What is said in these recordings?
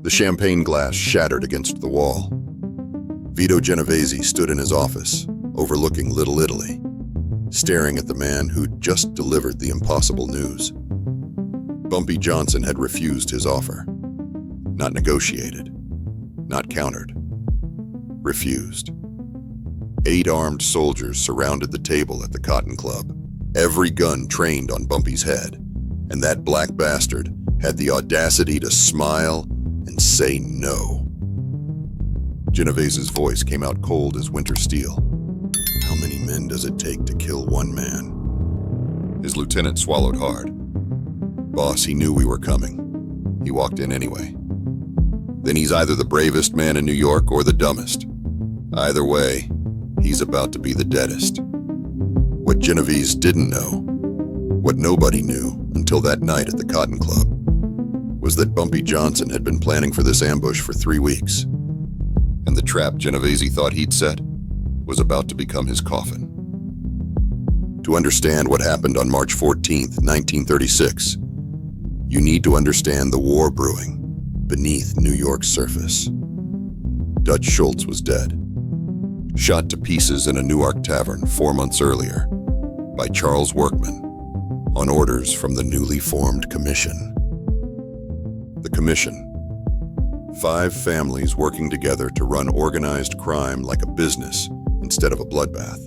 The champagne glass shattered against the wall. Vito Genovese stood in his office, overlooking Little Italy, staring at the man who'd just delivered the impossible news. Bumpy Johnson had refused his offer. Not negotiated. Not countered. Refused. 8 armed soldiers surrounded the table at the Cotton Club, every gun trained on Bumpy's head, and that black bastard had the audacity to smile and say no. Genovese's voice came out cold as winter steel. How many men does it take to kill one man? His lieutenant swallowed hard. Boss, he knew we were coming. He walked in anyway. Then he's either the bravest man in New York or the dumbest. Either way, he's about to be the deadest. What Genovese didn't know, what nobody knew until that night at the Cotton Club, was that Bumpy Johnson had been planning for this ambush for 3 weeks. And the trap Genovese thought he'd set was about to become his coffin. To understand what happened on March 14th, 1936, you need to understand the war brewing beneath New York's surface. Dutch Schultz was dead, shot to pieces in a Newark tavern 4 months earlier by Charles Workman on orders from the newly formed Commission. The Commission. 5 families working together to run organized crime like a business instead of a bloodbath.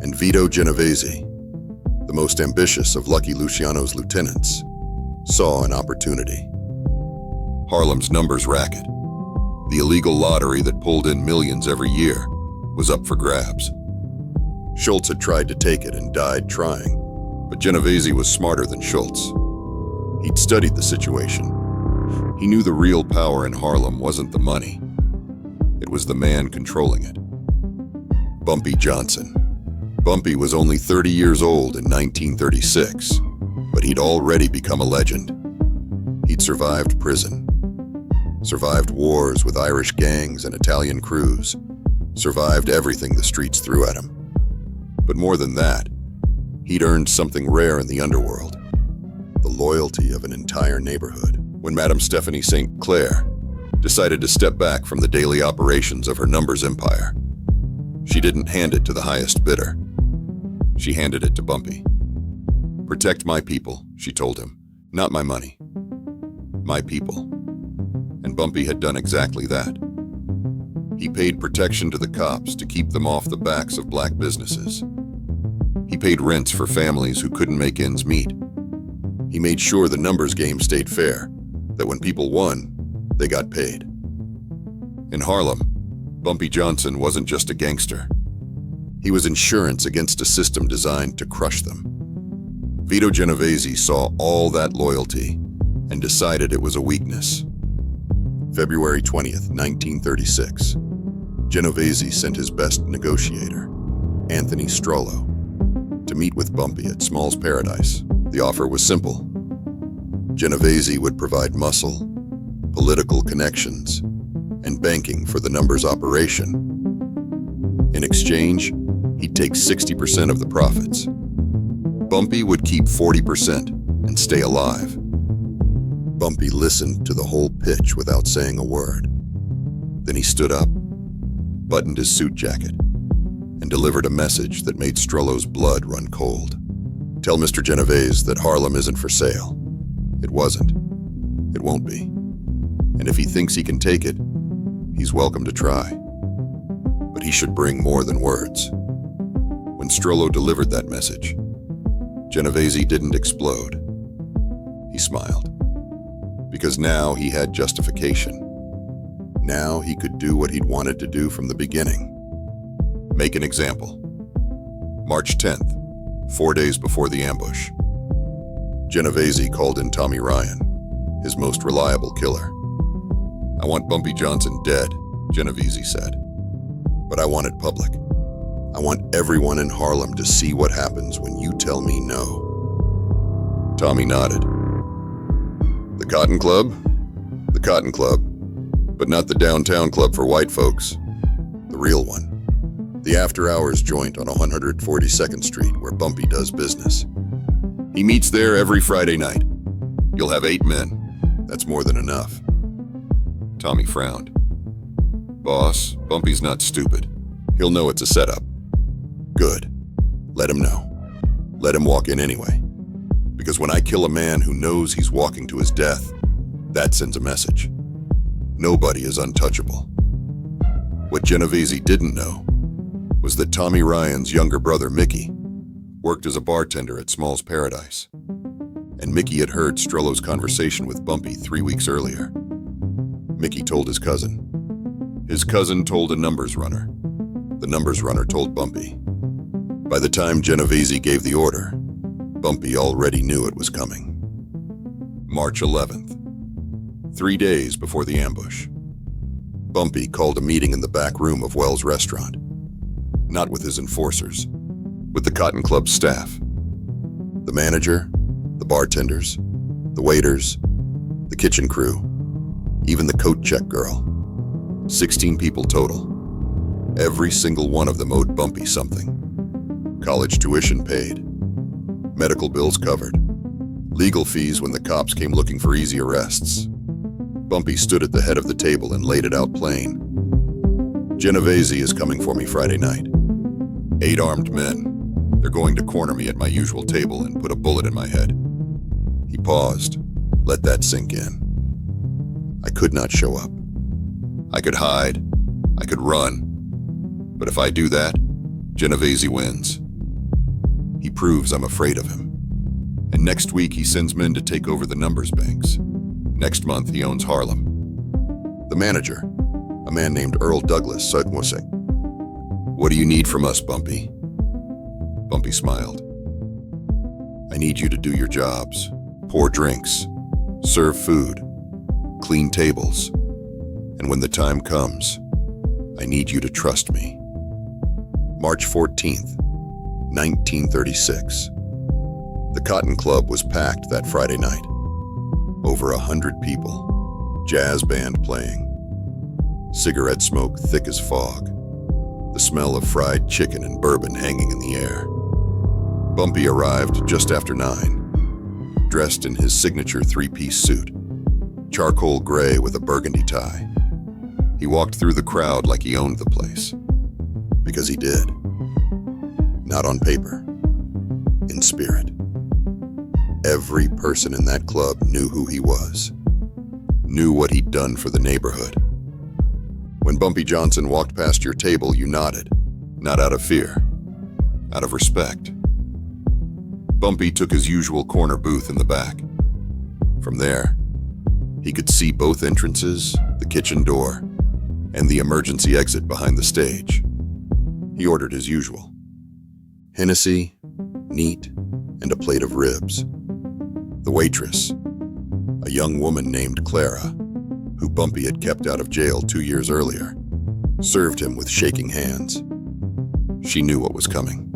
And Vito Genovese, the most ambitious of Lucky Luciano's lieutenants, saw an opportunity. Harlem's numbers racket, the illegal lottery that pulled in millions every year, was up for grabs. Schultz had tried to take it and died trying, but Genovese was smarter than Schultz. He'd studied the situation. He knew the real power in Harlem wasn't the money. It was the man controlling it. Bumpy Johnson. Bumpy was only 30 years old in 1936, but he'd already become a legend. He'd survived prison, survived wars with Irish gangs and Italian crews, survived everything the streets threw at him. But more than that, he'd earned something rare in the underworld, the loyalty of an entire neighborhood. When Madame Stephanie St. Clair decided to step back from the daily operations of her numbers empire, she didn't hand it to the highest bidder. She handed it to Bumpy. "Protect my people," she told him, "not my money. My people." And Bumpy had done exactly that. He paid protection to the cops to keep them off the backs of black businesses. He paid rents for families who couldn't make ends meet. He made sure the numbers game stayed fair, that when people won, they got paid. In Harlem, Bumpy Johnson wasn't just a gangster. He was insurance against a system designed to crush them. Vito Genovese saw all that loyalty and decided it was a weakness. February 20th, 1936. Genovese sent his best negotiator, Anthony Strollo, to meet with Bumpy at Small's Paradise. The offer was simple. Genovese would provide muscle, political connections, and banking for the numbers operation. In exchange, he'd take 60% of the profits. Bumpy would keep 40% and stay alive. Bumpy listened to the whole pitch without saying a word. Then he stood up, buttoned his suit jacket, and delivered a message that made Strollo's blood run cold. "Tell Mr. Genovese that Harlem isn't for sale. It wasn't. It won't be. And if he thinks he can take it, he's welcome to try. But he should bring more than words." When Strollo delivered that message, Genovese didn't explode. He smiled. Because now he had justification. Now he could do what he'd wanted to do from the beginning. Make an example. March 10th, 4 days before the ambush. Genovese called in Tommy Ryan, his most reliable killer. "I want Bumpy Johnson dead," Genovese said. "But I want it public. I want everyone in Harlem to see what happens when you tell me no." Tommy nodded. "The Cotton Club?" "The Cotton Club, but not the downtown club for white folks. The real one. The after-hours joint on 142nd Street where Bumpy does business. He meets there every Friday night. You'll have 8 men. That's more than enough. Tommy frowned. Boss, Bumpy's not stupid. He'll know it's a setup. Good. Let him know. Let him walk in anyway. Because when I kill a man who knows he's walking to his death, that sends a message. Nobody is untouchable. What Genovese didn't know was that Tommy Ryan's younger brother, Mickey, worked as a bartender at Small's Paradise. And Mickey had heard Strello's conversation with Bumpy 3 weeks earlier. Mickey told his cousin. His cousin told a numbers runner. The numbers runner told Bumpy. By the time Genovese gave the order, Bumpy already knew it was coming. March 11th, 3 days before the ambush. Bumpy called a meeting in the back room of Wells' restaurant. Not with his enforcers, with the Cotton Club's staff. The manager, the bartenders, the waiters, the kitchen crew, even the coat check girl. 16 people total. Every single one of them owed Bumpy something. College tuition paid. Medical bills covered. Legal fees when the cops came looking for easy arrests. Bumpy stood at the head of the table and laid it out plain. Genovese is coming for me Friday night. 8 armed men. They're going to corner me at my usual table and put a bullet in my head. He paused. Let that sink in. I could not show up. I could hide. I could run. But if I do that, Genovese wins. He proves I'm afraid of him. And next week he sends men to take over the numbers banks. Next month he owns Harlem. The manager, a man named Earl Douglas, said, "What do you need from us, Bumpy?" Bumpy smiled. "I need you to do your jobs. Pour drinks. Serve food. Clean tables. And when the time comes, I need you to trust me." March 14th, 1936. The Cotton Club was packed that Friday night. Over 100 people. Jazz band playing. Cigarette smoke thick as fog. The smell of fried chicken and bourbon hanging in the air. Bumpy arrived just after 9, dressed in his signature 3-piece suit, charcoal gray with a burgundy tie. He walked through the crowd like he owned the place. Because he did. Not on paper. In spirit. Every person in that club knew who he was. Knew what he'd done for the neighborhood. When Bumpy Johnson walked past your table, you nodded. Not out of fear. Out of respect. Bumpy took his usual corner booth in the back. From there, he could see both entrances, the kitchen door, and the emergency exit behind the stage. He ordered his usual. Hennessy, neat, and a plate of ribs. The waitress, a young woman named Clara, who Bumpy had kept out of jail 2 years earlier, served him with shaking hands. She knew what was coming.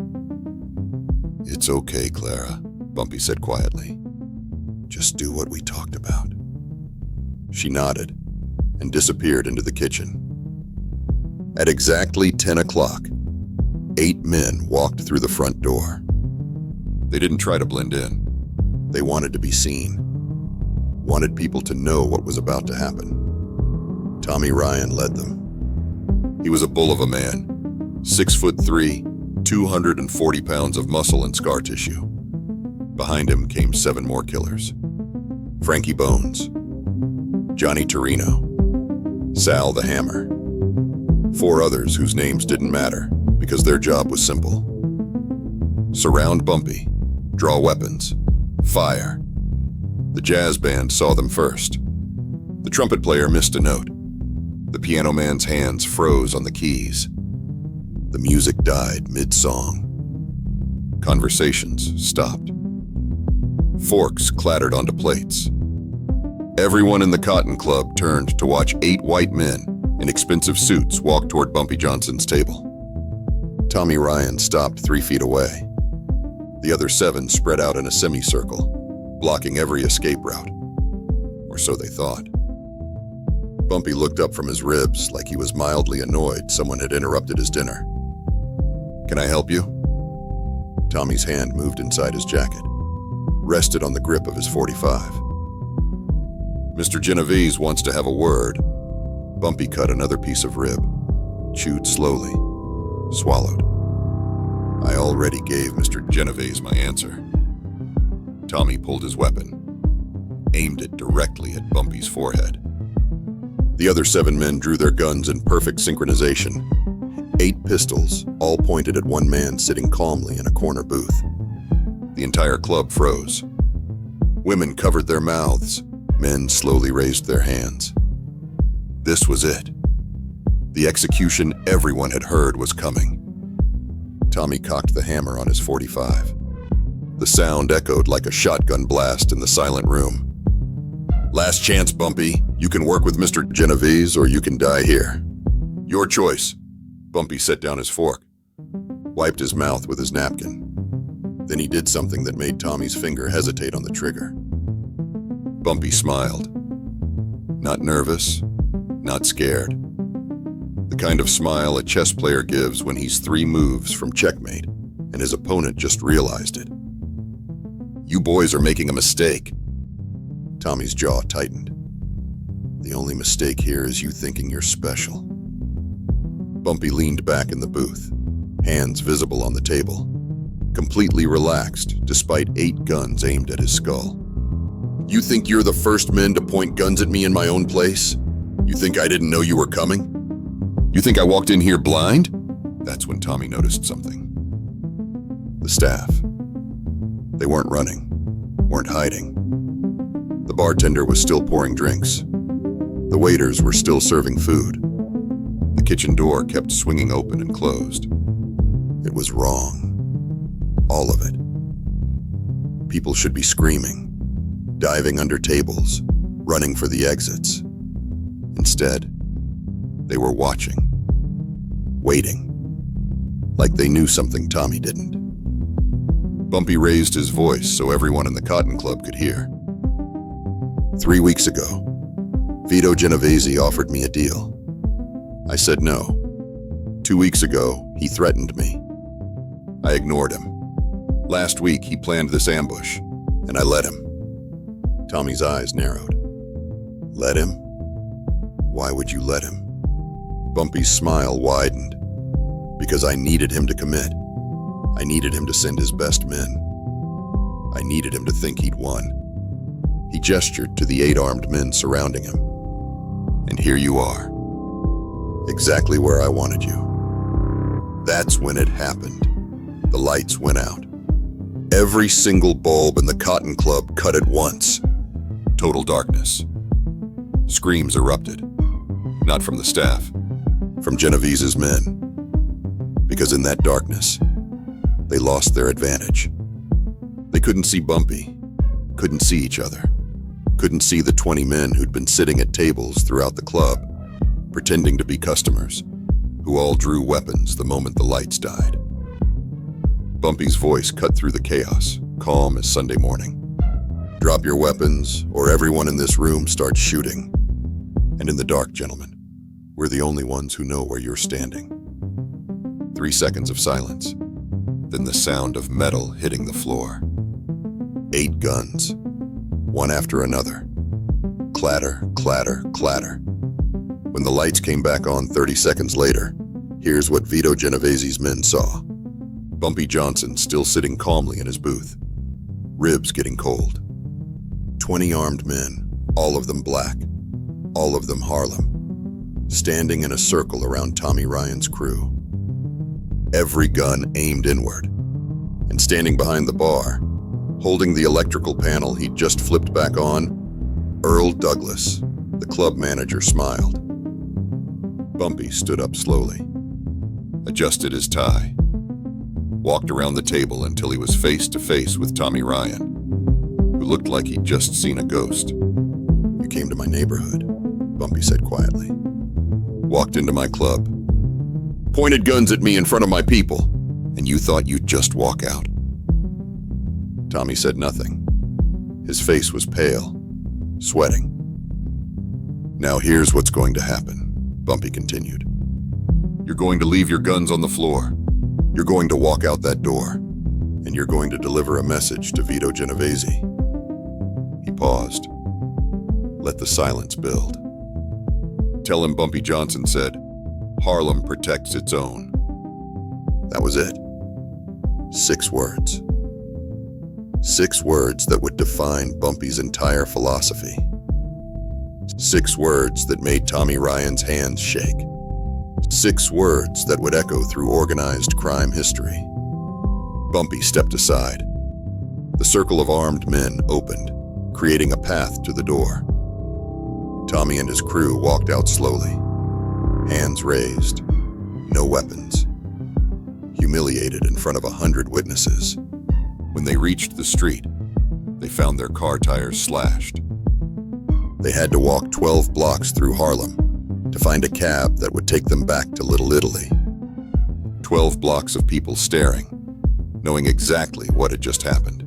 "It's okay, Clara," Bumpy said quietly. "Just do what we talked about." She nodded and disappeared into the kitchen. At exactly 10 o'clock, 8 men walked through the front door. They didn't try to blend in. They wanted to be seen. Wanted people to know what was about to happen. Tommy Ryan led them. He was a bull of a man, 6'3", 240 pounds of muscle and scar tissue. Behind him came 7 more killers. Frankie Bones, Johnny Torino, Sal the Hammer, 4 others whose names didn't matter because their job was simple. Surround Bumpy, draw weapons, fire. The jazz band saw them first. The trumpet player missed a note. The piano man's hands froze on the keys. The music died mid-song. Conversations stopped. Forks clattered onto plates. Everyone in the Cotton Club turned to watch 8 white men in expensive suits walk toward Bumpy Johnson's table. Tommy Ryan stopped 3 feet away. The other 7 spread out in a semicircle, blocking every escape route. Or so they thought. Bumpy looked up from his ribs like he was mildly annoyed someone had interrupted his dinner. "Can I help you?" Tommy's hand moved inside his jacket, rested on the grip of his .45. "Mr. Genovese wants to have a word," Bumpy cut another piece of rib, chewed slowly, swallowed. I already gave Mr. Genovese my answer. Tommy pulled his weapon, aimed it directly at Bumpy's forehead. The other 7 men drew their guns in perfect synchronization. 8 pistols, all pointed at one man sitting calmly in a corner booth. The entire club froze. Women covered their mouths. Men slowly raised their hands. This was it. The execution everyone had heard was coming. Tommy cocked the hammer on his .45. The sound echoed like a shotgun blast in the silent room. Last chance, Bumpy. You can work with Mr. Genovese or you can die here. Your choice. Bumpy set down his fork, wiped his mouth with his napkin. Then he did something that made Tommy's finger hesitate on the trigger. Bumpy smiled. Not nervous, not scared. The kind of smile a chess player gives when he's 3 moves from checkmate and his opponent just realized it. You boys are making a mistake. Tommy's jaw tightened. The only mistake here is you thinking you're special. Bumpy leaned back in the booth, hands visible on the table, completely relaxed despite 8 guns aimed at his skull. You think you're the first men to point guns at me in my own place? You think I didn't know you were coming? You think I walked in here blind? That's when Tommy noticed something. The staff. They weren't running, weren't hiding. The bartender was still pouring drinks. The waiters were still serving food. The kitchen door kept swinging open and closed. It was wrong. All of it. People should be screaming, diving under tables, running for the exits. Instead, they were watching, waiting, like they knew something Tommy didn't. Bumpy raised his voice so everyone in the Cotton Club could hear. 3 weeks ago, Vito Genovese offered me a deal. I said no. 2 weeks ago, he threatened me. I ignored him. Last week, he planned this ambush, and I let him. Tommy's eyes narrowed. Let him? Why would you let him? Bumpy's smile widened. Because I needed him to commit. I needed him to send his best men. I needed him to think he'd won. He gestured to the 8 armed men surrounding him. And here you are. Exactly where I wanted you. That's when it happened. The lights went out. Every single bulb in the Cotton Club cut at once. Total darkness. Screams erupted. Not from the staff, from Genovese's men. Because in that darkness, they lost their advantage. They couldn't see Bumpy, couldn't see each other, couldn't see the 20 men who'd been sitting at tables throughout the club, pretending to be customers, who all drew weapons the moment the lights died. Bumpy's voice cut through the chaos, calm as Sunday morning. Drop your weapons, or everyone in this room starts shooting. And in the dark, gentlemen, we're the only ones who know where you're standing. 3 seconds of silence, then the sound of metal hitting the floor. 8 guns, one after another. Clatter, clatter, clatter. When the lights came back on 30 seconds later, here's what Vito Genovese's men saw. Bumpy Johnson still sitting calmly in his booth, ribs getting cold. 20 armed men, all of them black, all of them Harlem, standing in a circle around Tommy Ryan's crew. Every gun aimed inward, and standing behind the bar, holding the electrical panel he'd just flipped back on, Earl Douglas, the club manager, smiled. Bumpy stood up slowly, adjusted his tie, walked around the table until he was face to face with Tommy Ryan, who looked like he'd just seen a ghost. You came to my neighborhood, Bumpy said quietly. Walked into my club, pointed guns at me in front of my people, and you thought you'd just walk out. Tommy said nothing. His face was pale, sweating. Now here's what's going to happen, Bumpy continued. You're going to leave your guns on the floor. You're going to walk out that door, and you're going to deliver a message to Vito Genovese. He paused. Let the silence build. Tell him Bumpy Johnson said, "Harlem protects its own." That was it. 6 words. 6 words that would define Bumpy's entire philosophy. 6 words that made Tommy Ryan's hands shake. 6 words that would echo through organized crime history. Bumpy stepped aside. The circle of armed men opened, creating a path to the door. Tommy and his crew walked out slowly, hands raised, no weapons, humiliated in front of 100 witnesses. When they reached the street, they found their car tires slashed. They had to walk 12 blocks through Harlem to find a cab that would take them back to Little Italy. 12 blocks of people staring, knowing exactly what had just happened.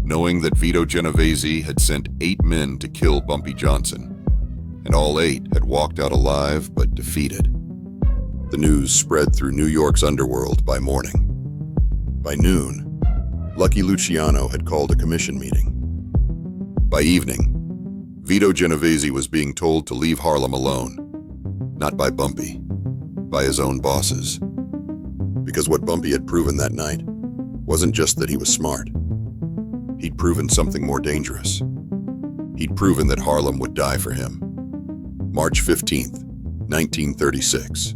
Knowing that Vito Genovese had sent 8 men to kill Bumpy Johnson, and all 8 had walked out alive but defeated. The news spread through New York's underworld by morning. By noon, Lucky Luciano had called a commission meeting. By evening, Vito Genovese was being told to leave Harlem alone, not by Bumpy, by his own bosses. Because what Bumpy had proven that night wasn't just that he was smart. He'd proven something more dangerous. He'd proven that Harlem would die for him. March 15th, 1936,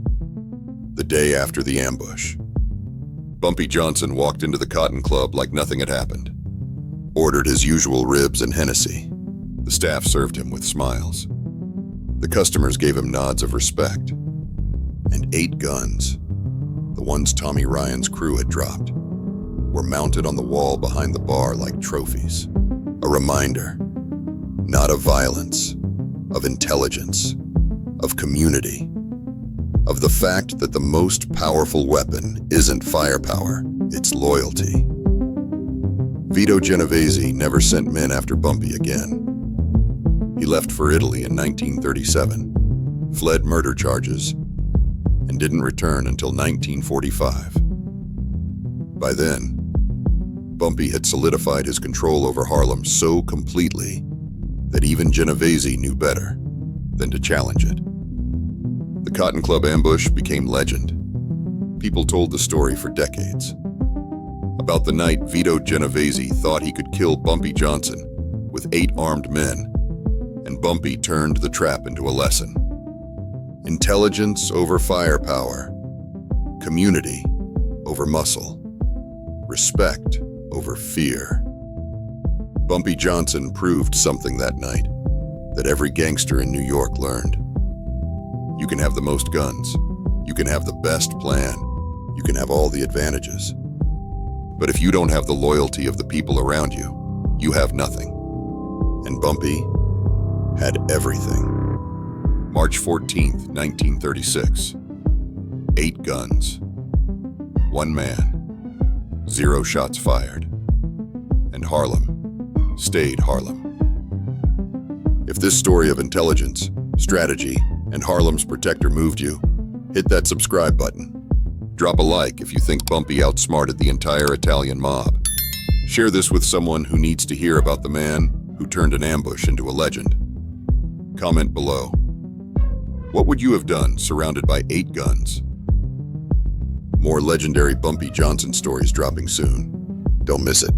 the day after the ambush. Bumpy Johnson walked into the Cotton Club like nothing had happened. Ordered his usual ribs and Hennessy. The staff served him with smiles. The customers gave him nods of respect. And 8 guns, the ones Tommy Ryan's crew had dropped, were mounted on the wall behind the bar like trophies. A reminder, not of violence, of intelligence, of community, of the fact that the most powerful weapon isn't firepower, it's loyalty. Vito Genovese never sent men after Bumpy again. He left for Italy in 1937, fled murder charges, and didn't return until 1945. By then, Bumpy had solidified his control over Harlem so completely that even Genovese knew better than to challenge it. The Cotton Club ambush became legend. People told the story for decades. About the night Vito Genovese thought he could kill Bumpy Johnson with 8 armed men, and Bumpy turned the trap into a lesson. Intelligence over firepower, community over muscle, respect over fear. Bumpy Johnson proved something that night that every gangster in New York learned. You can have the most guns, you can have the best plan, you can have all the advantages. But if you don't have the loyalty of the people around you, you have nothing. And Bumpy had everything. March 14th, 1936. 8 guns. 1 man. 0 shots fired. And Harlem stayed Harlem. If this story of intelligence, strategy, and Harlem's protector moved you, hit that subscribe button. Drop a like if you think Bumpy outsmarted the entire Italian mob. Share this with someone who needs to hear about the man who turned an ambush into a legend. Comment below. What would you have done surrounded by 8 guns? More legendary Bumpy Johnson stories dropping soon. Don't miss it.